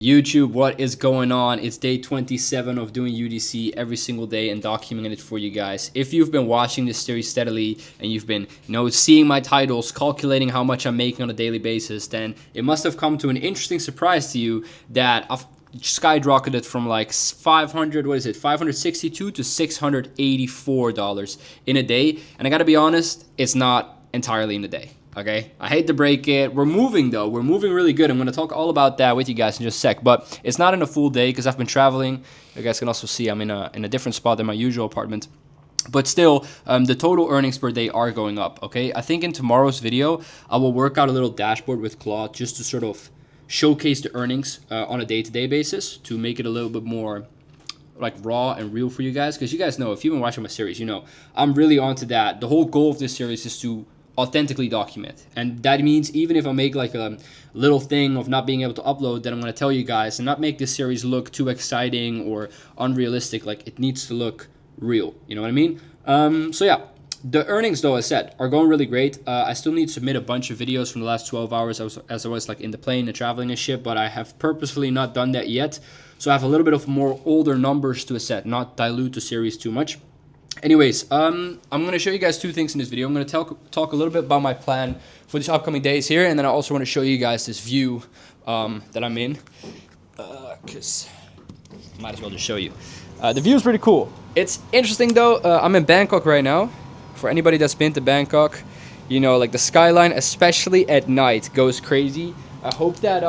YouTube, what is going on? It's day 27 of doing UGC every single day and documenting it for you guys. If you've been watching this series steadily and you've been, seeing my titles, calculating how much I'm making on a daily basis, then it must have come to an interesting surprise to you that I've skyrocketed from like 562 to $684 in a day. And I gotta be honest, it's not entirely in a day. Okay, I hate to break it. We're moving though. We're moving really good. I'm going to talk all about that with you guys in just a sec. But it's not in a full day because I've been traveling. You guys can also see I'm in a different spot than my usual apartment. But still, the total earnings per day are going up. Okay, I think in tomorrow's video I will work out a little dashboard with Claude just to sort of showcase the earnings on a day-to-day basis to make it a little bit more like raw and real for you guys. Because you guys know, if you've been watching my series, you know I'm really onto that. The whole goal of this series is to authentically document, and that means even if I make like a little thing of not being able to upload, then I'm going to tell you guys and not make this series look too exciting or unrealistic. Like, it needs to look real, you know what I mean? So yeah, the earnings though, as said, are going really great. I still need to submit a bunch of videos from the last 12 hours as I was like in the plane and traveling and shit, but I have purposefully not done that yet, so I have a little bit of more older numbers to set, not dilute the series too much. Anyways, I'm going to show you guys two things in this video. I'm going to talk a little bit about my plan for these upcoming days here, and then I also want to show you guys this view that I'm in, because I might as well just show you. The view is pretty cool. It's interesting though. I'm in Bangkok right now. For anybody that's been to Bangkok, like the skyline, especially at night, goes crazy. I hope that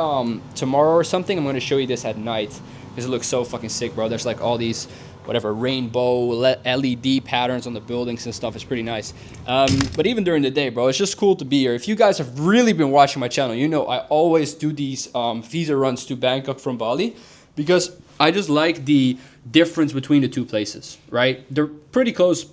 tomorrow or something I'm going to show you this at night, because it looks so fucking sick, bro. There's like all these rainbow LED patterns on the buildings and stuff. Is pretty nice. But even during the day, bro, it's just cool to be here. If you guys have really been watching my channel, I always do these visa runs to Bangkok from Bali, because I just like the difference between the two places, right? They're pretty close,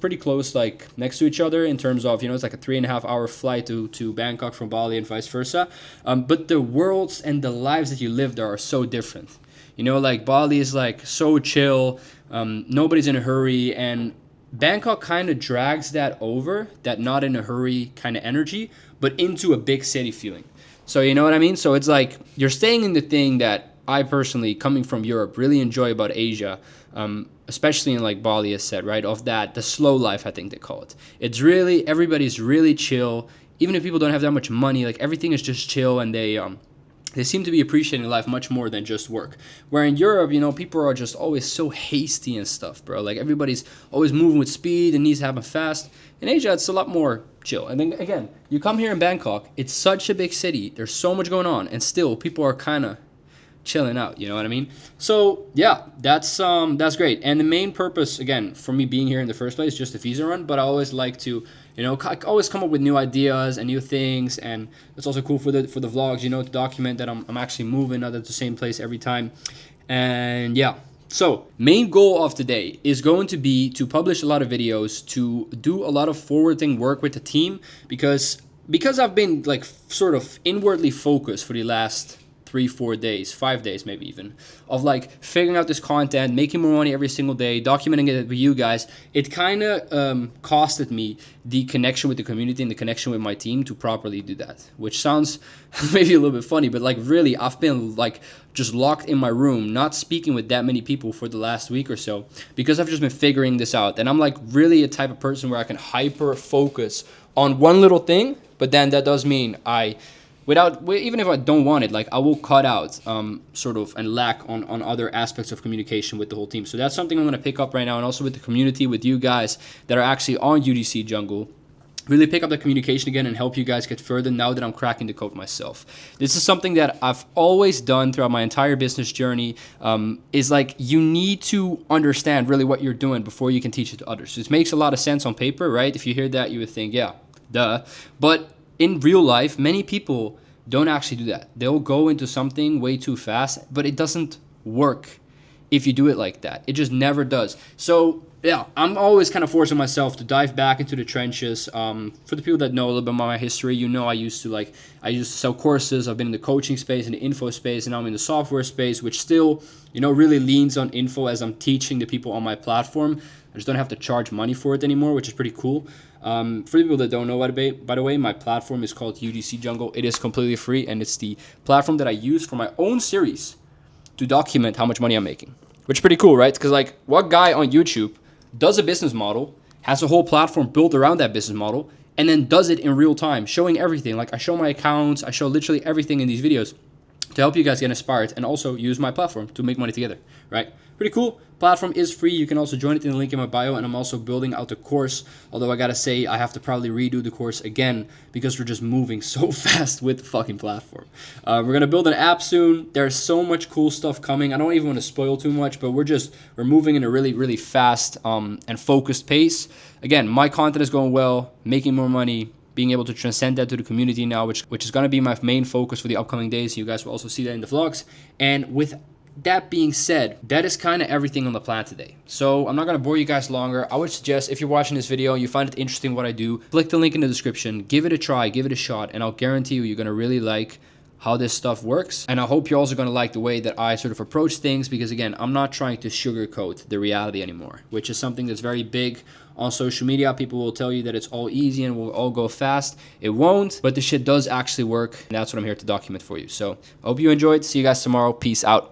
like next to each other in terms of, it's like a 3.5 hour flight to Bangkok from Bali and vice versa. But the worlds and the lives that you live there are so different. Like Bali is like so chill. Nobody's in a hurry, and Bangkok kind of drags that over, that not in a hurry kind of energy, but into a big city feeling. So you know what I mean? So it's like you're staying in the thing that I personally, coming from Europe, really enjoy about Asia, especially in like Bali, as said, right? Of that, the slow life, I think they call it. It's really, everybody's really chill. Even if people don't have that much money, like everything is just chill, and they seem to be appreciating life much more than just work. Where in Europe, people are just always so hasty and stuff, bro. Like everybody's always moving with speed and needs to happen fast. In Asia, it's a lot more chill. And then again, you come here in Bangkok, it's such a big city. There's so much going on, and still people are kind of chilling out, you know what I mean? So yeah, that's great. And the main purpose, again, for me being here in the first place, is just a visa run. But I always like to, always come up with new ideas and new things, and it's also cool for the vlogs, to document that I'm actually moving, not at the same place every time. And yeah, so main goal of today is going to be to publish a lot of videos, to do a lot of forwarding work with the team, because I've been like sort of inwardly focused for the last 3-4 days, 5 days maybe even, of like figuring out this content, making more money every single day, documenting it with you guys. It kind of costed me the connection with the community and the connection with my team to properly do that, which sounds maybe a little bit funny, but like really I've been like just locked in my room, not speaking with that many people for the last week or so, because I've just been figuring this out. And I'm like really a type of person where I can hyper focus on one little thing, but then that does mean even if I don't want it, like I will cut out sort of and lack on other aspects of communication with the whole team. So that's something I'm going to pick up right now, and also with the community, with you guys that are actually on UGC Jungle. Really pick up the communication again and help you guys get further now that I'm cracking the code myself. This is something that I've always done throughout my entire business journey, is like you need to understand really what you're doing before you can teach it to others. This makes a lot of sense on paper, right? If you hear that, you would think, yeah, duh. But in real life, many people don't actually do that. They'll go into something way too fast, but it doesn't work if you do it like that. It just never does. So yeah, I'm always kind of forcing myself to dive back into the trenches. For the people that know a little bit about my history, I used to sell courses. I've been in the coaching space, in the info space, and now I'm in the software space, which still, really leans on info as I'm teaching the people on my platform. I just don't have to charge money for it anymore, which is pretty cool. For the people that don't know, by the way, my platform is called UGC Jungle. It is completely free, and it's the platform that I use for my own series to document how much money I'm making, which is pretty cool, right? Because like, what guy on YouTube does a business model, has a whole platform built around that business model, and then does it in real time, showing everything. Like I show my accounts, I show literally everything in these videos to help you guys get inspired and also use my platform to make money together, right? Pretty cool. Platform is free. You can also join it in the link in my bio, and I'm also building out the course. Although I gotta say, I have to probably redo the course again because we're just moving so fast with the fucking platform. We're gonna build an app soon. There's so much cool stuff coming. I don't even want to spoil too much, but we're moving in a really, really fast and focused pace. Again, my content is going well, making more money, being able to transcend that to the community now, which is going to be my main focus for the upcoming days. You guys will also see that in the vlogs. And with that being said, that is kind of everything on the plan today. So I'm not going to bore you guys longer. I would suggest if you're watching this video and you find it interesting what I do, click the link in the description, give it a try, give it a shot, and I'll guarantee you're going to really like how this stuff works. And I hope you're also going to like the way that I sort of approach things, because again, I'm not trying to sugarcoat the reality anymore, which is something that's very big on social media. People will tell you that it's all easy and will all go fast. It won't, but the shit does actually work. And that's what I'm here to document for you. So I hope you enjoyed. See you guys tomorrow. Peace out.